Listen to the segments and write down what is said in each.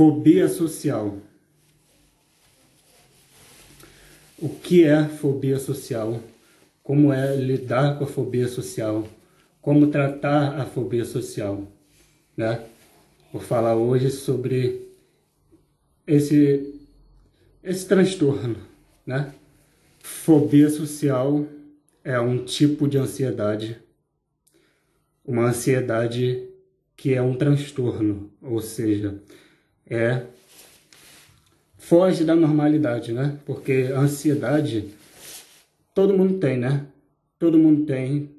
Fobia social. O que é fobia social? Como é lidar com a fobia social? Como tratar a fobia social? Né? Vou falar hoje sobre esse transtorno. Né? Fobia social é um tipo de ansiedade. Uma ansiedade que é um transtorno, ou seja, foge da normalidade, né? Porque a ansiedade todo mundo tem, né? Todo mundo tem.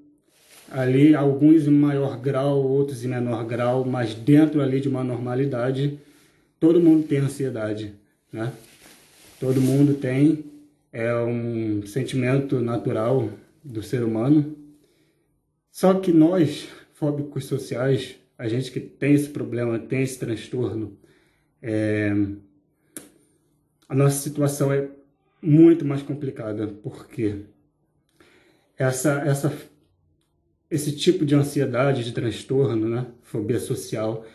Ali, alguns em maior grau, outros em menor grau, mas dentro ali de uma normalidade, todo mundo tem ansiedade, né? Todo mundo tem, é um sentimento natural do ser humano. Só que nós, fóbicos sociais, a gente que tem esse problema, tem esse transtorno, a nossa situação é muito mais complicada, porque esse tipo de ansiedade, de transtorno, né, fobia social,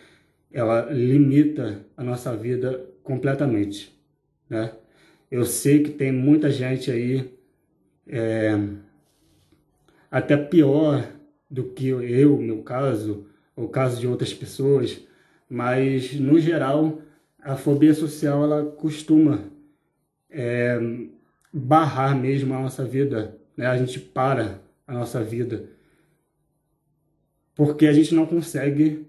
ela limita a nossa vida completamente, né? Eu sei que tem muita gente aí, até pior do que eu, meu caso, ou o caso de outras pessoas, mas, no geral, a fobia social, ela costuma barrar mesmo a nossa vida, né? A gente para a nossa vida, porque a gente não consegue,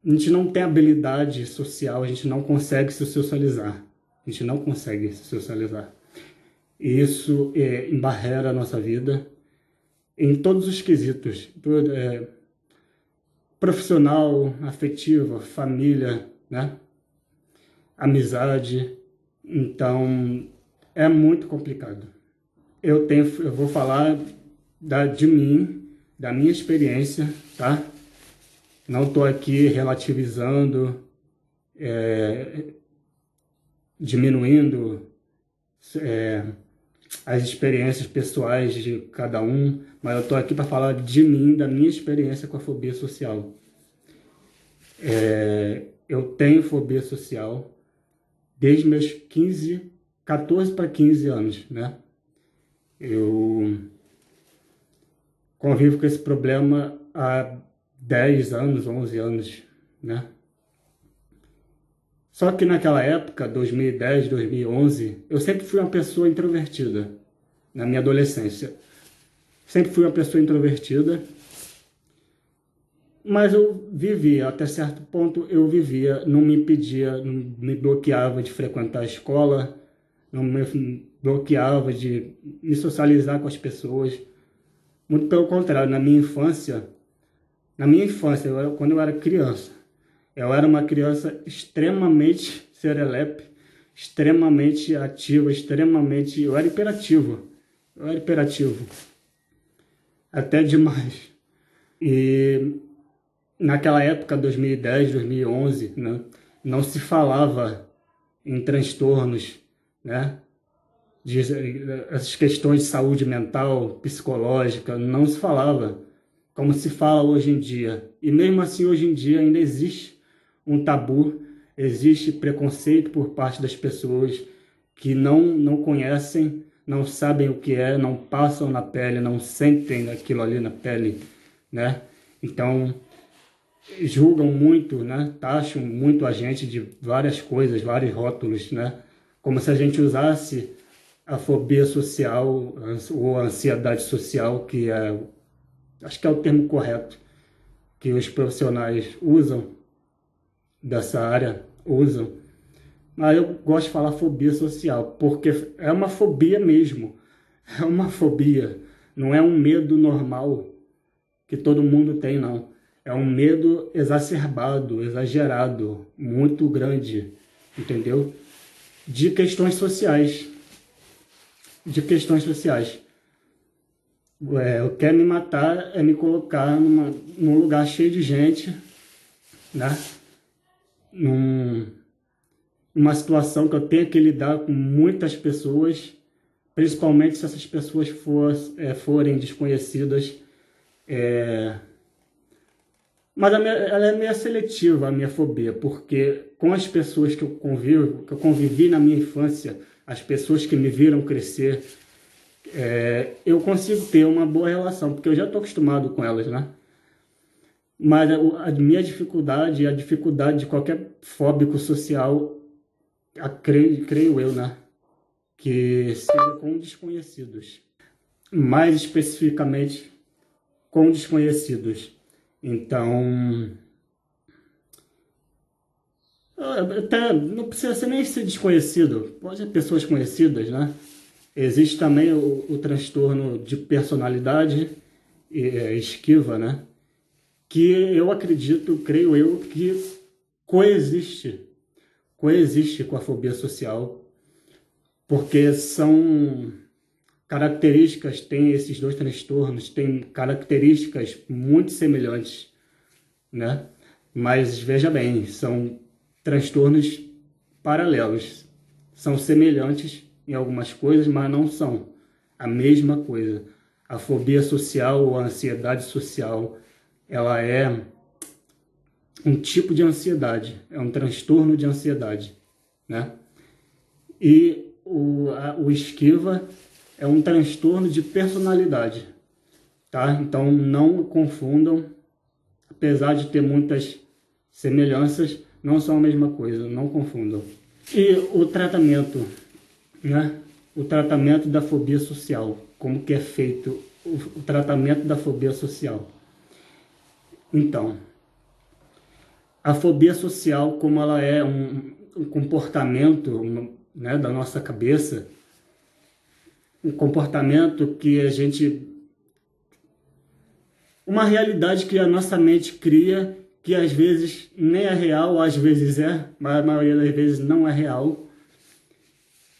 a gente não tem habilidade social, a gente não consegue se socializar. A gente não consegue se socializar. E isso embarrera a nossa vida em todos os quesitos. Profissional, afetiva, família, né? Amizade. Então, é muito complicado. Eu vou falar de mim, da minha experiência, tá? Não estou aqui relativizando, diminuindo as experiências pessoais de cada um, mas eu estou aqui para falar de mim, da minha experiência com a fobia social. Eu tenho fobia social desde meus 14 para 15 anos, né? Eu convivo com esse problema há 10 anos, 11 anos, né? Só que naquela época, 2010, 2011, eu sempre fui uma pessoa introvertida, na minha adolescência. Sempre fui uma pessoa introvertida, mas eu vivia, até certo ponto eu vivia, não me impedia, não me bloqueava de frequentar a escola, não me bloqueava de me socializar com as pessoas. Muito pelo contrário, na minha infância, quando eu era criança, eu era uma criança extremamente serelepe, extremamente ativa, eu era hiperativo. Até demais. E naquela época, 2010, 2011, né, não se falava em transtornos, né, essas questões de saúde mental, psicológica, não se falava como se fala hoje em dia. E mesmo assim, hoje em dia ainda existe um tabu, existe preconceito por parte das pessoas que não conhecem, não sabem o que é, não passam na pele, não sentem aquilo ali na pele, né? Então, julgam muito, né? Taxam muito a gente de várias coisas, vários rótulos, né? Como se a gente usasse a fobia social ou a ansiedade social, que acho que é o termo correto, que os profissionais usam, dessa área usam. Mas eu gosto de falar fobia social, porque é uma fobia mesmo. É uma fobia. Não é um medo normal que todo mundo tem, não. É um medo exacerbado, exagerado, muito grande, entendeu? De questões sociais. Eu quero me matar, é me colocar num lugar cheio de gente, né? Numa situação que eu tenho que lidar com muitas pessoas, principalmente se essas pessoas forem desconhecidas. Mas ela é meio seletiva, a minha fobia, porque com as pessoas que eu convivo, que eu convivi na minha infância, as pessoas que me viram crescer, eu consigo ter uma boa relação, porque eu já estou acostumado com elas, né? Mas a minha dificuldade, a dificuldade de qualquer fóbico social, creio eu, né? Que seja com desconhecidos. Mais especificamente, com desconhecidos. Então, até não precisa nem ser desconhecido, pode ser pessoas conhecidas, né? Existe também o transtorno de personalidade esquiva, né? Que eu acredito, creio eu, que coexiste com a fobia social, porque são características, tem esses dois transtornos, têm características muito semelhantes, né? Mas veja bem, são transtornos paralelos, são semelhantes em algumas coisas, mas não são a mesma coisa. A fobia social ou a ansiedade social, ela é um tipo de ansiedade, é um transtorno de ansiedade, né? E o esquiva é um transtorno de personalidade, tá? Então não confundam, apesar de ter muitas semelhanças, não são a mesma coisa, não confundam. E o tratamento, né? O tratamento da fobia social, como que é feito o tratamento da fobia social. Então, a fobia social, como ela é um comportamento, né, da nossa cabeça, um comportamento que a gente... uma realidade que a nossa mente cria, que às vezes nem é real, às vezes é, mas a maioria das vezes não é real,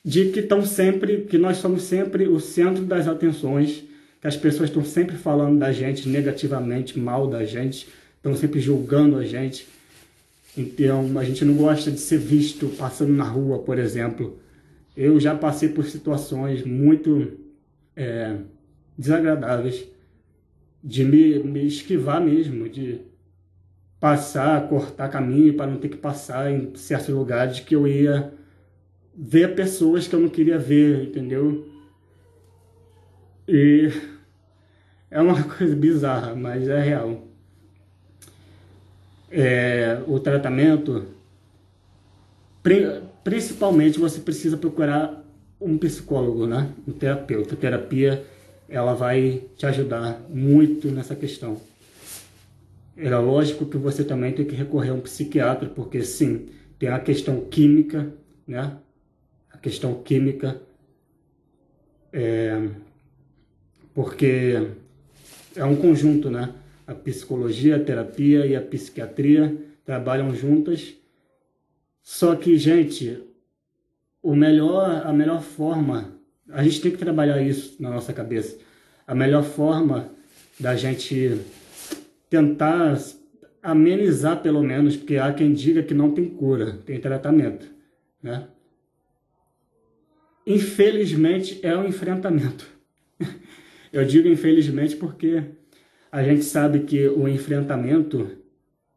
de que nós somos sempre o centro das atenções, que as pessoas estão sempre falando da gente negativamente, mal da gente, estão sempre julgando a gente. Então, a gente não gosta de ser visto passando na rua, por exemplo. Eu já passei por situações muito desagradáveis, de me esquivar mesmo, de passar, cortar caminho para não ter que passar em certos lugares que eu ia ver pessoas que eu não queria ver, entendeu? E é uma coisa bizarra, mas é real. O tratamento, principalmente você precisa procurar um psicólogo, né? Um terapeuta. A terapia, ela vai te ajudar muito nessa questão. É lógico que você também tem que recorrer a um psiquiatra, porque sim, tem a questão química, né? A questão química, porque é um conjunto, né? A psicologia, a terapia e a psiquiatria trabalham juntas. Só que, gente, a melhor forma, a gente tem que trabalhar isso na nossa cabeça. A melhor forma da gente tentar amenizar, pelo menos, porque há quem diga que não tem cura, tem tratamento, né? Infelizmente, é um enfrentamento. Eu digo infelizmente porque a gente sabe que o enfrentamento,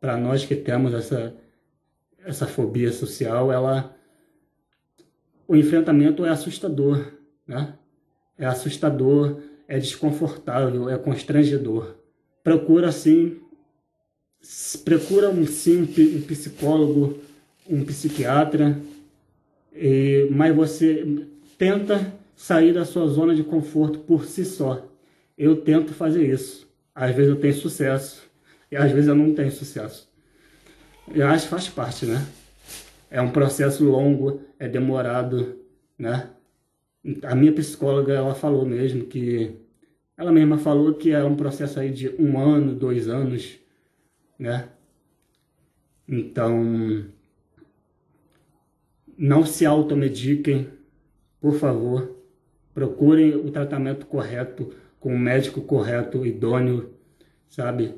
para nós que temos essa fobia social, o enfrentamento é assustador, né? É assustador, é desconfortável, é constrangedor. Procura sim um psicólogo, um psiquiatra, mas você tenta sair da sua zona de conforto por si só. Eu tento fazer isso. Às vezes eu tenho sucesso e às vezes eu não tenho sucesso. Eu acho que faz parte, né? É um processo longo, é demorado, né? A minha psicóloga, ela falou mesmo que... ela mesma falou que é um processo aí de 1 ano, 2 anos, né? Então, não se automediquem, por favor. Procurem o tratamento correto, com o médico correto, idôneo, sabe?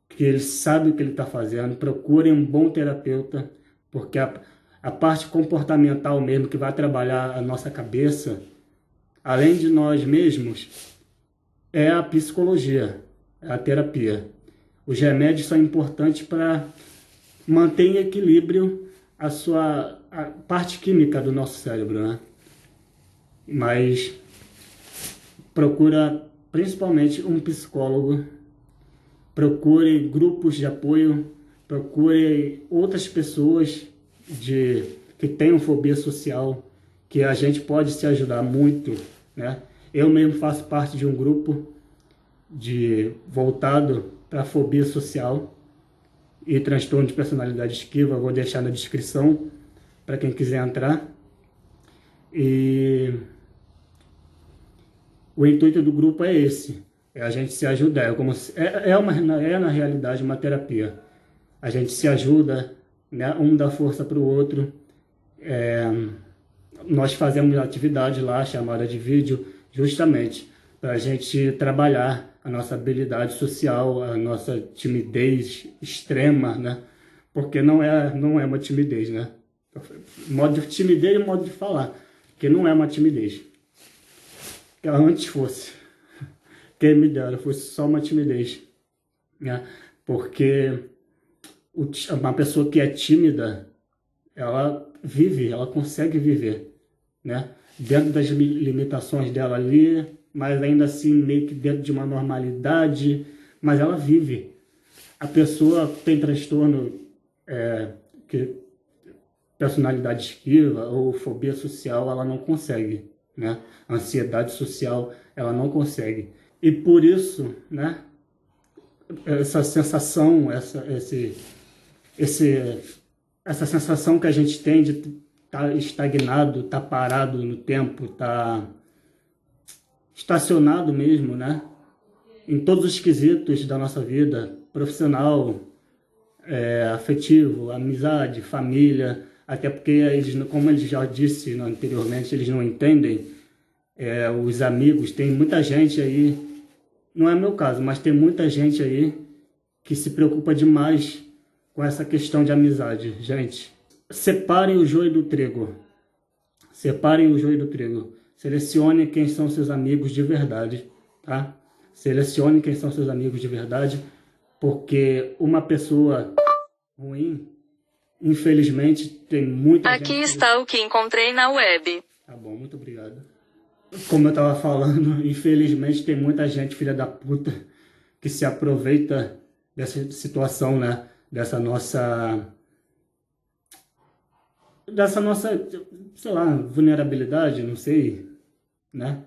Que ele sabe o que ele está fazendo. Procurem um bom terapeuta, porque a parte comportamental mesmo, que vai trabalhar a nossa cabeça, além de nós mesmos, é a psicologia, é a terapia. Os remédios são importantes para manter em equilíbrio a parte química do nosso cérebro, né? Mas procura principalmente um psicólogo, procure grupos de apoio, procure outras pessoas que tenham fobia social, que a gente pode se ajudar muito, né? Eu mesmo faço parte de um grupo voltado para fobia social e transtorno de personalidade esquiva. Vou deixar na descrição para quem quiser entrar. E o intuito do grupo é esse, é a gente se ajudar. É na realidade uma terapia. A gente se ajuda, né? Um dá força para o outro. Nós fazemos atividade lá chamada de vídeo, justamente para a gente trabalhar a nossa habilidade social, a nossa timidez extrema, né? Porque não é uma timidez, né? Modo de timidez e modo de falar, porque não é uma timidez. Que antes fosse, quem me dera, fosse só uma timidez, né? Porque uma pessoa que é tímida, ela vive, ela consegue viver, né? Dentro das limitações dela ali, mas ainda assim meio que dentro de uma normalidade, mas ela vive. A pessoa tem transtorno, personalidade esquiva ou fobia social, ela não consegue, né? Ansiedade social, ela não consegue. E por isso, né? Essa sensação, essa sensação que a gente tem de estar estagnado, estar parado no tempo, estar estacionado mesmo, né? Em todos os quesitos da nossa vida, profissional, afetivo, amizade, família, até porque eles, como ele já disse anteriormente, eles não entendem os amigos. Tem muita gente aí, não é meu caso, mas tem muita gente aí que se preocupa demais com essa questão de amizade. Gente, separem o joio do trigo. Separem o joio do trigo. Selecione quem são seus amigos de verdade, tá? Selecione quem são seus amigos de verdade, porque uma pessoa ruim, infelizmente, tem muita gente... Aqui está o que encontrei na web. Tá bom, muito obrigado. Como eu tava falando, infelizmente tem muita gente filha da puta que se aproveita dessa situação, né? Dessa nossa, sei lá, vulnerabilidade, não sei, né?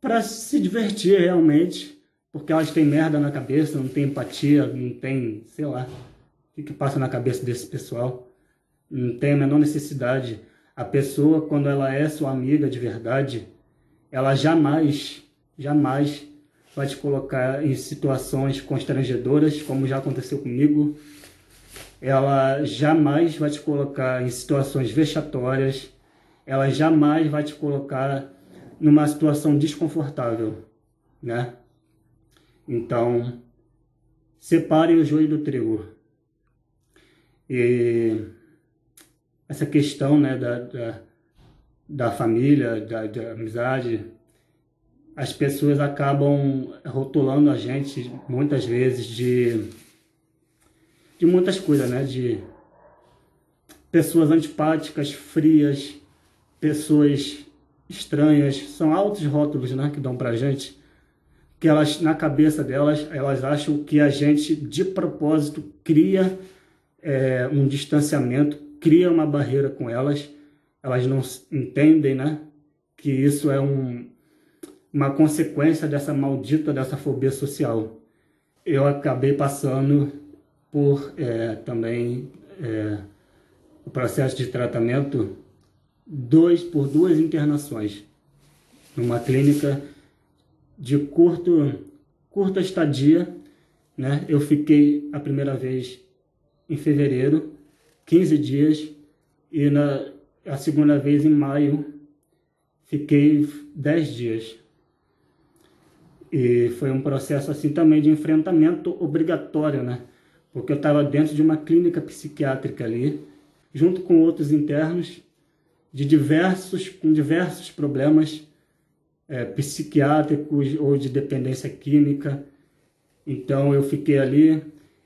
Para se divertir realmente, porque elas têm merda na cabeça, não tem empatia, não tem, sei lá, o que passa na cabeça desse pessoal. Não tem a menor necessidade. A pessoa, quando ela é sua amiga de verdade, ela jamais vai te colocar em situações constrangedoras, como já aconteceu comigo. Ela jamais vai te colocar em situações vexatórias. Ela jamais vai te colocar numa situação desconfortável, né? Então, separe o joio do trigo. E essa questão, né, da família, da amizade, as pessoas acabam rotulando a gente muitas vezes de muitas coisas, né? De pessoas antipáticas, frias, pessoas estranhas. São altos rótulos, né, que dão pra gente, que elas, na cabeça delas, elas acham que a gente de propósito cria um distanciamento, cria uma barreira com elas. Elas não entendem, né, que isso é uma consequência dessa fobia social. Eu acabei passando por também o processo de tratamento por duas internações numa clínica de curta estadia, né? Eu fiquei a primeira vez em fevereiro, 15 dias, e a segunda vez em maio fiquei 10 dias. E foi um processo assim também de enfrentamento obrigatório, né? Porque eu estava dentro de uma clínica psiquiátrica ali, junto com outros internos, com diversos problemas psiquiátricos ou de dependência química. Então eu fiquei ali,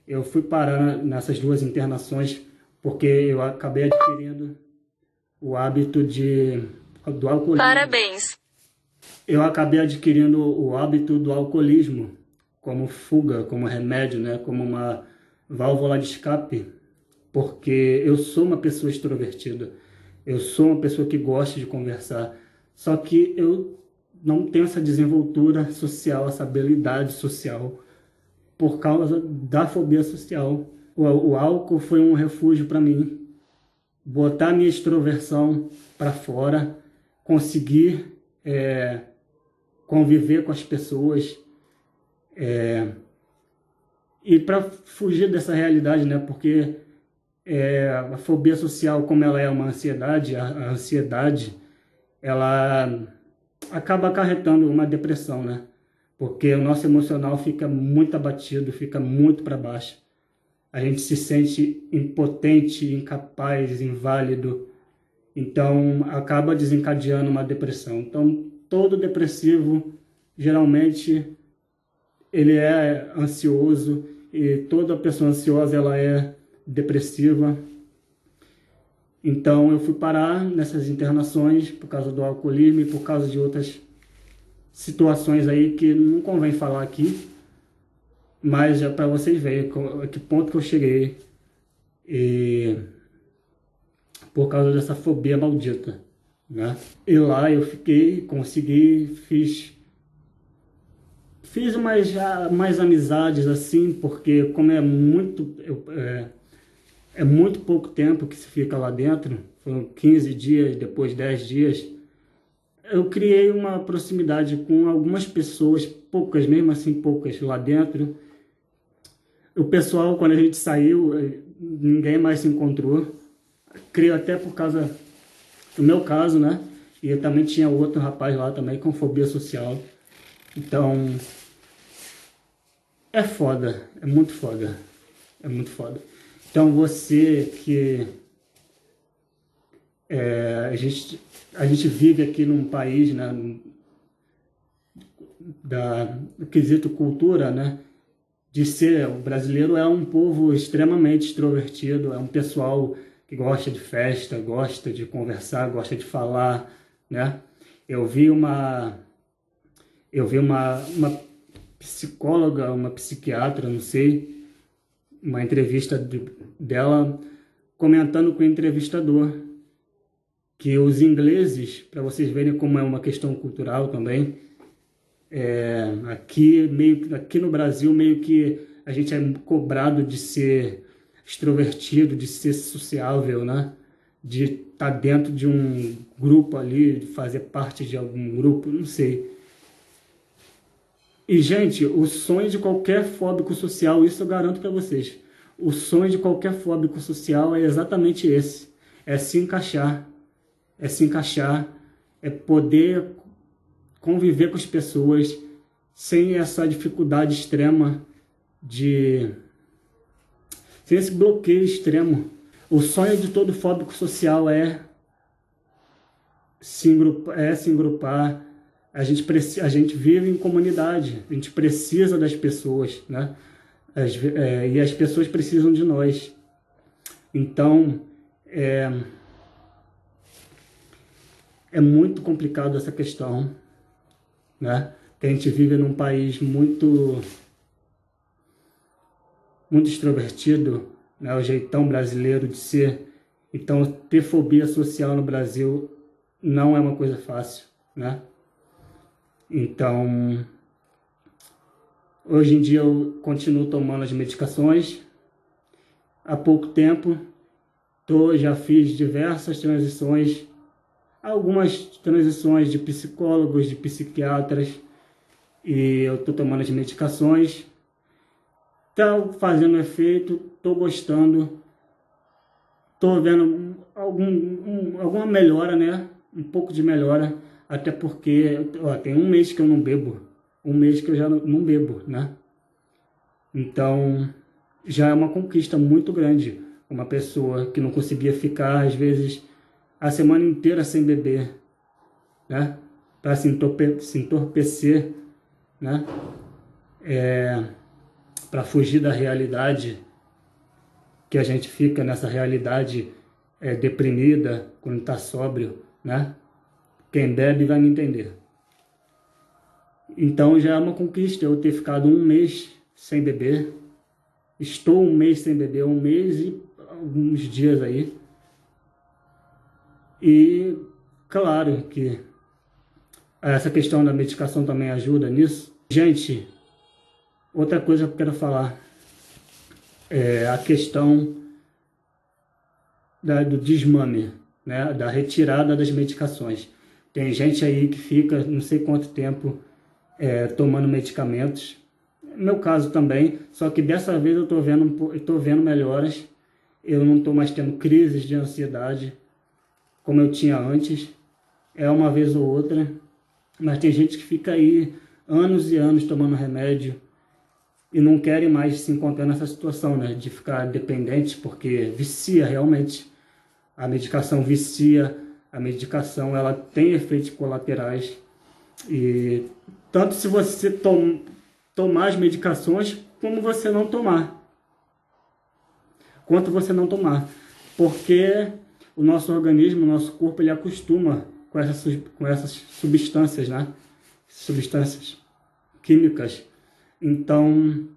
eu fui parar nessas duas internações porque eu acabei adquirindo o hábito do alcoolismo. Parabéns. Eu acabei adquirindo o hábito do alcoolismo como fuga, como remédio, né? Como uma válvula de escape, porque eu sou uma pessoa extrovertida, eu sou uma pessoa que gosta de conversar, só que eu não tenho essa desenvoltura social, essa habilidade social, por causa da fobia social. O álcool foi um refúgio para mim, botar minha extroversão para fora, conseguir conviver com as pessoas, e para fugir dessa realidade, né? Porque a fobia social, como ela é uma ansiedade, a ansiedade, ela acaba acarretando uma depressão, né? Porque o nosso emocional fica muito abatido, fica muito para baixo. A gente se sente impotente, incapaz, inválido. Então, acaba desencadeando uma depressão. Então, todo depressivo, geralmente, ele é ansioso, e toda pessoa ansiosa, ela é depressiva. Então, eu fui parar nessas internações por causa do alcoolismo e por causa de outras situações aí que não convém falar aqui, mas é para vocês verem a que ponto que eu cheguei, e por causa dessa fobia maldita, né? E lá eu fiquei, consegui, fiz mais amizades assim, porque como é muito pouco tempo que se fica lá dentro, foram 15 dias, depois 10 dias, eu criei uma proximidade com algumas pessoas, poucas, mesmo assim poucas lá dentro. O pessoal, quando a gente saiu, ninguém mais se encontrou. Creio até por causa do meu caso, né? E eu também tinha outro rapaz lá também com fobia social. Então, é foda, é muito foda, é muito foda. Então você que a gente vive aqui num país, né, do quesito cultura, né? O brasileiro é um povo extremamente extrovertido, é um pessoal que gosta de festa, gosta de conversar, gosta de falar, né? Eu vi uma uma psicóloga, uma psiquiatra, não sei, uma entrevista dela comentando com o entrevistador que os ingleses, para vocês verem como é uma questão cultural também, aqui no Brasil meio que a gente é cobrado de ser extrovertido, de ser sociável, né? De estar dentro de um grupo ali, de fazer parte de algum grupo, não sei. E, gente, o sonho de qualquer fóbico social, isso eu garanto para vocês, o sonho de qualquer fóbico social é exatamente esse, é se encaixar, é poder conviver com as pessoas sem essa dificuldade extrema, sem esse bloqueio extremo. O sonho de todo fóbico social é se agrupar. A gente vive em comunidade, a gente precisa das pessoas, né? E as pessoas precisam de nós. Então, é muito complicado essa questão, né? Que a gente vive num país muito extrovertido, né? O jeitão brasileiro de ser. Então, ter fobia social no Brasil não é uma coisa fácil, né? Então, hoje em dia eu continuo tomando as medicações. Há pouco tempo, já fiz diversas transições, algumas transições de psicólogos, de psiquiatras, e eu estou tomando as medicações. Está fazendo efeito, estou gostando, estou vendo alguma melhora, né? Um pouco de melhora, até porque tem um mês que eu não bebo, um mês que eu já não bebo, né? Então, já é uma conquista muito grande. Uma pessoa que não conseguia ficar, às vezes, a semana inteira sem beber, né? Para se entorpecer, né? Para fugir da realidade. que a gente fica nessa realidade deprimida quando está sóbrio, né? Quem bebe vai me entender. Então já é uma conquista eu ter ficado um mês sem beber. Estou um mês sem beber, um mês e alguns dias aí. E claro que essa questão da medicação também ajuda nisso. Gente, outra coisa que eu quero falar é a questão do desmame, né? Da retirada das medicações. Tem gente aí que fica não sei quanto tempo tomando medicamentos. No meu caso também, só que dessa vez eu tô vendo melhoras. Eu não estou mais tendo crises de ansiedade como eu tinha antes. É uma vez ou outra, mas tem gente que fica aí anos e anos tomando remédio e não querem mais se encontrar nessa situação, né, de ficar dependente, porque vicia realmente. A medicação vicia, a medicação ela tem efeitos colaterais, e tanto se você tomar as medicações, como você não tomar. Quanto você não tomar. Porque o nosso organismo, o nosso corpo, ele acostuma com essas substâncias, né? Substâncias químicas. Então,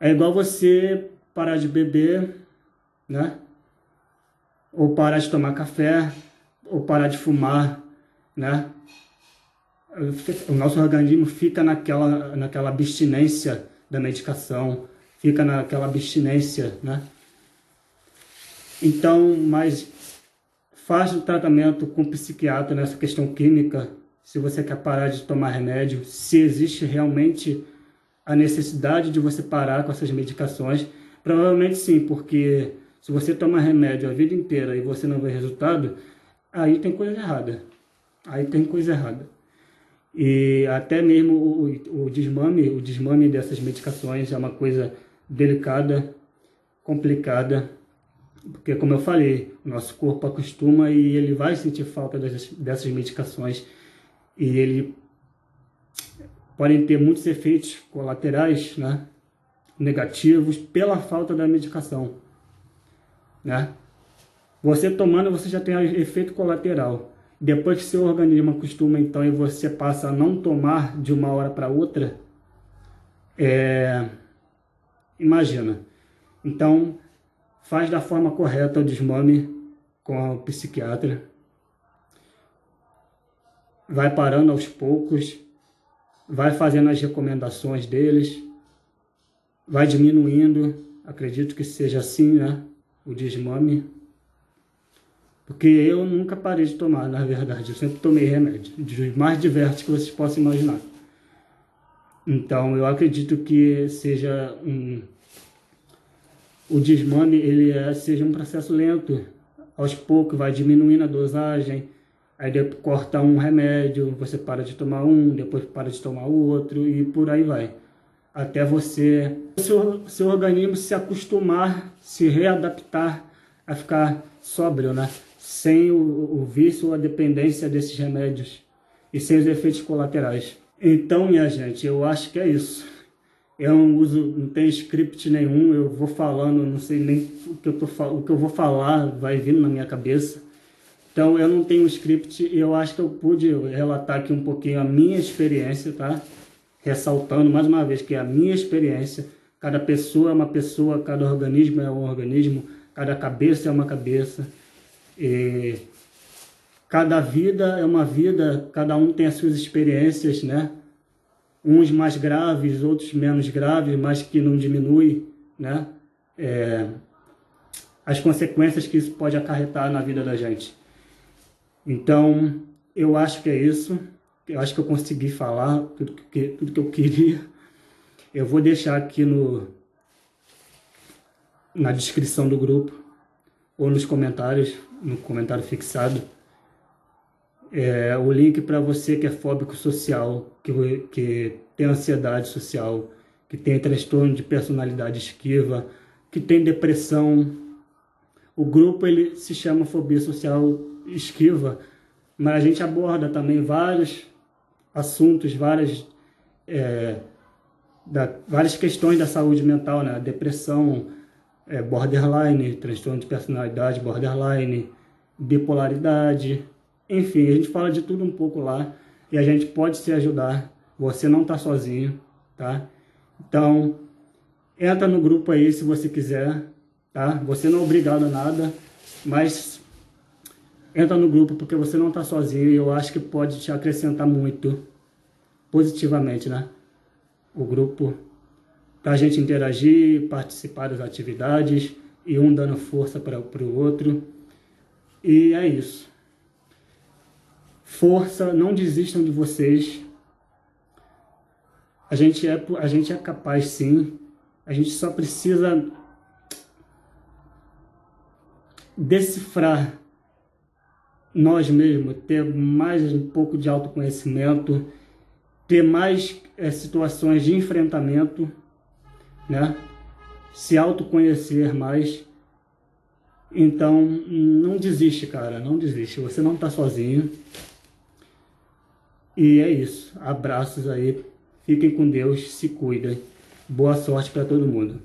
é igual você parar de beber, né? Ou parar de tomar café, ou parar de fumar, né? O nosso organismo fica naquela abstinência da medicação, fica naquela abstinência, né? Então, mas faz o tratamento com psiquiatra nessa questão química, se você quer parar de tomar remédio, se existe realmente a necessidade de você parar com essas medicações. Provavelmente sim, porque se você toma remédio a vida inteira e você não vê resultado, aí tem coisa errada. Aí tem coisa errada. E até mesmo o desmame dessas medicações é uma coisa delicada, complicada, porque, como eu falei, o nosso corpo acostuma e ele vai sentir falta dessas medicações, e ele podem ter muitos efeitos colaterais, né, negativos pela falta da medicação, né? Você tomando, você já tem efeito colateral. Depois que seu organismo acostuma, então, e você passa a não tomar de uma hora para outra, imagina. Então, faz da forma correta o desmame com o psiquiatra. Vai parando aos poucos, vai fazendo as recomendações deles, vai diminuindo, acredito que seja assim, né, o desmame. Porque eu nunca parei de tomar, na verdade, eu sempre tomei remédio, dos mais diversos que vocês possam imaginar. Então, eu acredito que seja o desmame, seja um processo lento, aos poucos vai diminuindo a dosagem, aí depois corta um remédio, você para de tomar um, depois para de tomar o outro, e por aí vai. Até seu organismo se acostumar, se readaptar a ficar sóbrio, né? Sem o vício ou a dependência desses remédios e sem os efeitos colaterais. Então, minha gente, eu acho que é isso. Eu não tenho script nenhum, eu vou falando, não sei nem o que eu vou falar, vai vindo na minha cabeça. Então, eu não tenho script e eu acho que eu pude relatar aqui um pouquinho a minha experiência, tá? Ressaltando mais uma vez que é a minha experiência. Cada pessoa é uma pessoa, cada organismo é um organismo, cada cabeça é uma cabeça. E cada vida é uma vida, cada um tem as suas experiências, né? Uns mais graves, outros menos graves, mas que não diminui, né? As consequências que isso pode acarretar na vida da gente. Então, eu acho que é isso. Eu acho que eu consegui falar tudo que eu queria. Eu vou deixar aqui na descrição do grupo, ou nos comentários, no comentário fixado, o link para você que é fóbico social, que tem ansiedade social, que tem transtorno de personalidade esquiva, que tem depressão. O grupo ele se chama Fobia Social Esquiva, mas a gente aborda também vários assuntos, várias questões da saúde mental, né? Depressão, borderline, transtorno de personalidade borderline, bipolaridade, enfim, a gente fala de tudo um pouco lá e a gente pode te ajudar, você não está sozinho, tá? Então, entra no grupo aí se você quiser, tá? Você não é obrigado a nada, mas entra no grupo porque você não está sozinho e eu acho que pode te acrescentar muito positivamente, né? O grupo, para a gente interagir, participar das atividades e um dando força para o outro. E é isso. Força, não desistam de vocês. A gente é capaz sim. A gente só precisa decifrar nós mesmos, ter mais um pouco de autoconhecimento, ter mais situações de enfrentamento, né? Se autoconhecer mais. Então, não desiste, cara, não desiste. Você não tá sozinho. E é isso. Abraços aí. Fiquem com Deus, se cuidem. Boa sorte para todo mundo.